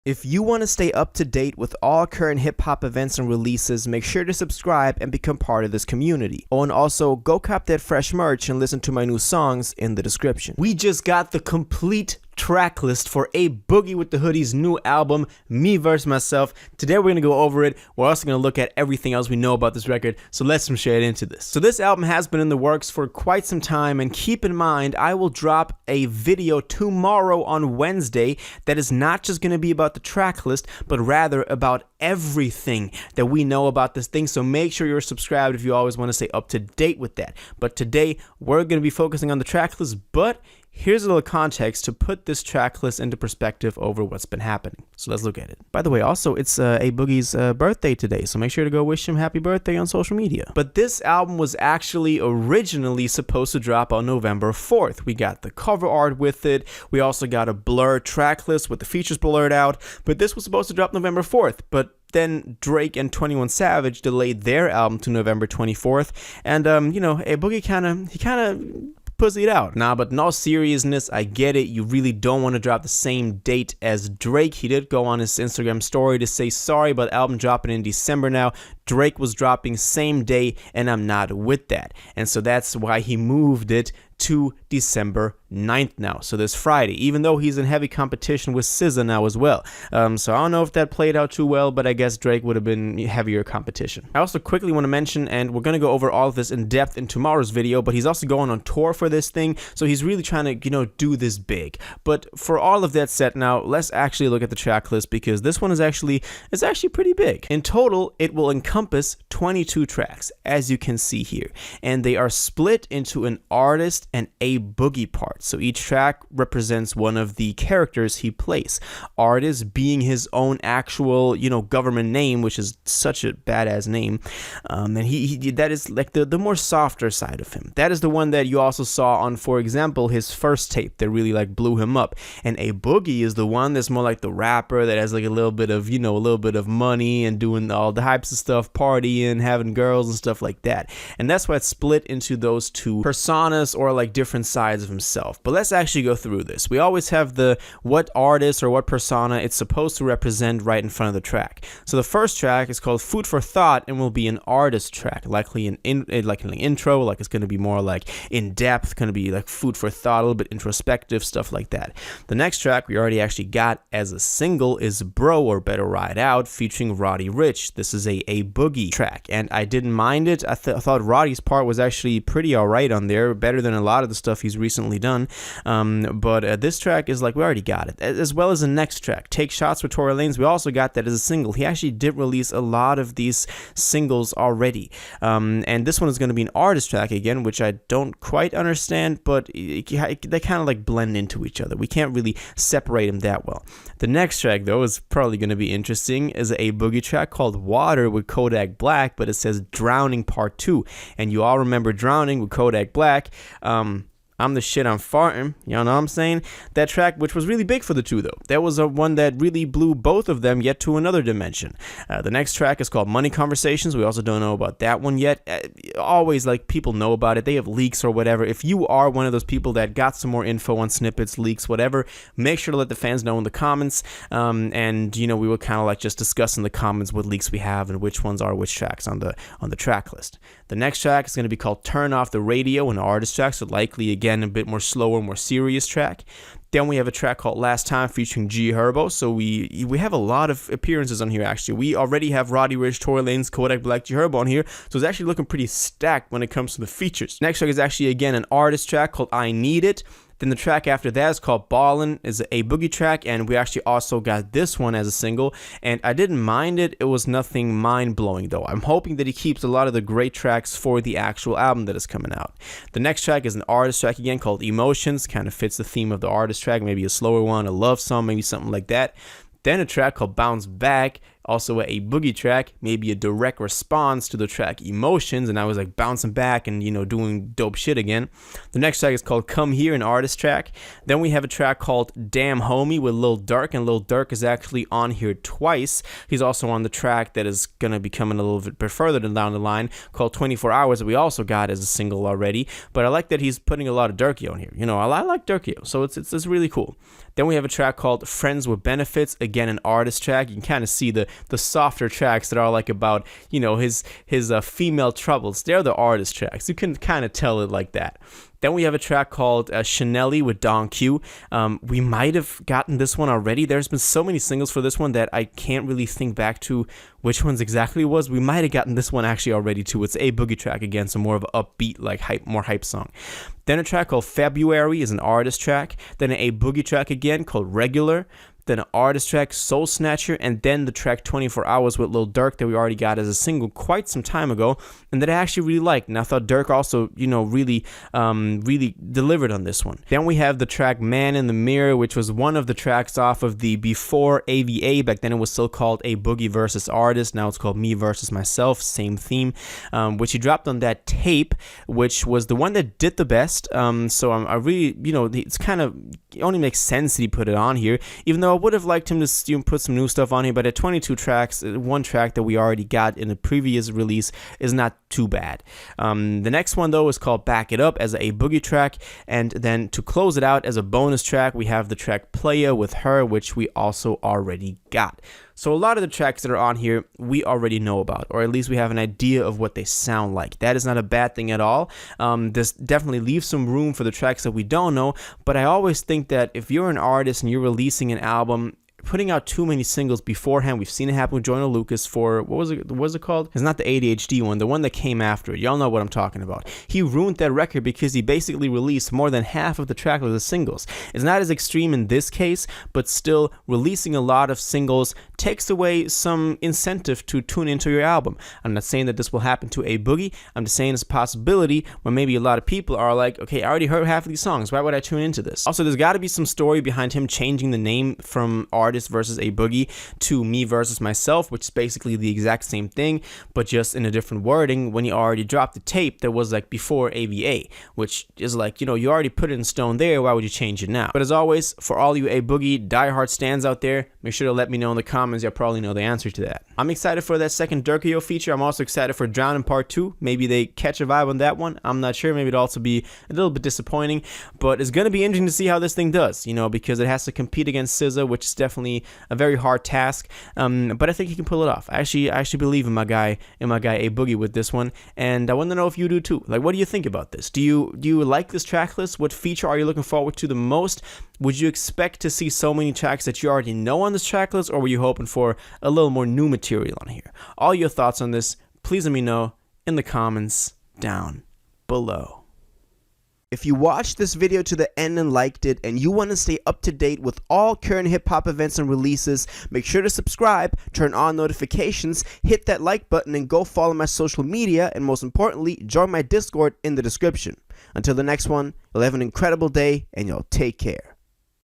If you want to stay up to date with all current hip-hop events and releases, make sure to subscribe and become part of this community. Oh, and also, go cop that fresh merch and listen to my new songs in the description. We just got the complete track list for A Boogie Wit Da Hoodie's new album, Me vs. Myself. Today we're going to go over it. We're also going to look at everything else we know about this record, so let's jump straight into this. So this album has been in the works for quite some time, and keep in mind, I will drop a video tomorrow on Wednesday that is not just going to be about the track list, but rather about everything that we know about this thing, so make sure you're subscribed if you always want to stay up to date with that. But today, we're going to be focusing on the track list, but here's a little context to put this track list into perspective over what's been happening. So let's look at it. By the way, also, it's A Boogie's birthday today, so make sure to go wish him happy birthday on social media. But this album was actually originally supposed to drop on November 4th. We got the cover art with it. We also got a blurred track list with the features blurred out, but this was supposed to drop November 4th. But then Drake and 21 Savage delayed their album to November 24th, and you know, A Boogie kind of pussied out. Nah, but in all seriousness, I get it. You really don't want to drop the same date as Drake. He did go on his Instagram story to say sorry, but album dropping in December now. Drake was dropping same day, and I'm not with that. And so that's why he moved it to December 9th now, so this Friday, even though he's in heavy competition with SZA now as well. So I don't know if that played out too well, but I guess Drake would have been heavier competition. I also quickly want to mention, and we're going to go over all of this in depth in tomorrow's video, but he's also going on tour for this thing, so he's really trying to, you know, do this big. But for all of that said, now let's actually look at the track list, because this one is actually pretty big. In total, it will encompass 22 tracks, as you can see here, and they are split into an artist and A Boogie part. So each track represents one of the characters he plays. Artist being his own actual, you know, government name, which is such a badass name. And he that is like the more softer side of him. That is the one that you also saw on, for example, his first tape that really like blew him up. And A Boogie is the one that's more like the rapper that has like a little bit of, you know, a little bit of money and doing all the hypes of stuff, partying, having girls and stuff like that. And that's why it's split into those two personas, or like different sides of himself. But let's actually go through this. We always have the what artist or what persona it's supposed to represent right in front of the track. So the first track is called Food for Thought and will be an artist track, likely an intro, like it's going to be more like in depth, going to be like food for thought, a little bit introspective, stuff like that. The next track we already actually got as a single is Bro or Better Ride Out featuring Roddy Ricch. This is a Boogie track, and I didn't mind it. I thought Roddy's part was actually pretty alright on there, better than a lot of the stuff he's recently done. But this track is like, we already got it, as well as the next track, Take Shots with Tory Lanez. We also got that as a single. He actually did release a lot of these singles already, and this one is going to be an artist track again, which I don't quite understand, but they kind of like blend into each other. We can't really separate them that well. The next track, though, is probably going to be interesting, is a Boogie track called Water with Kodak Black, but it says Drowning Part 2, and you all remember Drowning with Kodak Black. I'm the shit, I'm farting, you know what I'm saying? That track, which was really big for the two, though. That was one that really blew both of them yet to another dimension. The next track is called Money Conversations. We also don't know about that one yet. Always, like, people know about it. They have leaks or whatever. If you are one of those people that got some more info on snippets, leaks, whatever, make sure to let the fans know in the comments. And, you know, we will kind of like just discuss in the comments what leaks we have and which ones are which tracks on the track list. The next track is going to be called Turn Off the Radio, an artist track, so likely, again, a bit more slower, more serious track. Then we have a track called Last Time featuring G Herbo. So we have a lot of appearances on here, actually. We already have Roddy Ricch, Tory Lanez, Kodak Black, G Herbo on here. So it's actually looking pretty stacked when it comes to the features. Next track is actually, again, an artist track called I Need It. Then the track after that is called Ballin', is a Boogie track, and we actually also got this one as a single, and I didn't mind it. It was nothing mind-blowing, though. I'm hoping that he keeps a lot of the great tracks for the actual album that is coming out. The next track is an artist track again called Emotions, kind of fits the theme of the artist track, maybe a slower one, a love song, maybe something like that. Then a track called Bounce Back, also a Boogie track, maybe a direct response to the track Emotions, and I was like bouncing back and, you know, doing dope shit again. The next track is called Come Here, an artist track. Then we have a track called Damn Homie with Lil Durk, and Lil Durk is actually on here twice. He's also on the track that is going to be coming a little bit further down the line called 24 Hours that we also got as a single already, but I like that he's putting a lot of Durkio on here. You know, I like Durkio, so it's really cool. Then we have a track called Friends with Benefits, again an artist track. You can kind of see the softer tracks that are like about, you know, his female troubles. They're the artist tracks. You can kind of tell it like that. Then we have a track called Chanelly with Don Q. We might have gotten this one already. There's been so many singles for this one that I can't really think back to which ones exactly it was. We might have gotten this one actually already too. It's a Boogie track again, so more of an upbeat, like more hype song. Then a track called February is an artist track. Then a Boogie track again called Regular. Then an artist track, Soul Snatcher, and then the track 24 Hours with Lil Durk that we already got as a single quite some time ago, and that I actually really liked. And I thought Durk also, you know, really delivered on this one. Then we have the track Man in the Mirror, which was one of the tracks off of the before AVA. Back then it was still called A Boogie versus Artist. Now it's called Me versus Myself, same theme, which he dropped on that tape, which was the one that did the best. So I really, you know, it's kind of, it only makes sense that he put it on here, even though I would have liked him to put some new stuff on here. But at 22 tracks, one track that we already got in the previous release is not too bad. The next one though is called Back It Up as a Boogie track, and then to close it out as a bonus track we have the track Playa with Her, which we also already got. So a lot of the tracks that are on here we already know about, or at least we have an idea of what they sound like. That is not a bad thing at all. This definitely leaves some room for the tracks that we don't know, but I always think that if you're an artist and you're releasing an album, putting out too many singles beforehand, we've seen it happen with Joyner Lucas for, what was it called? It's not the ADHD one, the one that came after it. Y'all know what I'm talking about. He ruined that record because he basically released more than half of the track list as singles. It's not as extreme in this case, but still releasing a lot of singles takes away some incentive to tune into your album. I'm not saying that this will happen to A Boogie. I'm just saying it's a possibility where maybe a lot of people are like, okay, I already heard half of these songs. Why would I tune into this? Also, there's got to be some story behind him changing the name from Artist versus A Boogie to Me versus Myself, which is basically the exact same thing, but just in a different wording, when he already dropped the tape that was like before AVA, which is like, you know, you already put it in stone there. Why would you change it now? But as always, for all you A Boogie diehard stands out there, make sure to let me know in the comments. You'll probably know the answer to that. I'm excited for that second Durkio feature. I'm also excited for Drowning Part 2. Maybe they catch a vibe on that one. I'm not sure. Maybe it'll also be a little bit disappointing, but it's going to be interesting to see how this thing does, you know, because it has to compete against SZA, which is definitely a very hard task. But I think he can pull it off. I actually believe in my guy A Boogie with this one, and I want to know if you do too. Like, what do you think about this? Do you like this track list? What feature are you looking forward to the most? Would you expect to see so many tracks that you already know on this track list, or were you hoping for a little more new material on here? All your thoughts on this, please let me know in the comments down below. If you watched this video to the end and liked it, and you want to stay up to date with all current hip-hop events and releases, make sure to subscribe, turn on notifications, hit that like button, and go follow my social media, and most importantly, join my Discord in the description. Until the next one, you'll have an incredible day, and y'all take care.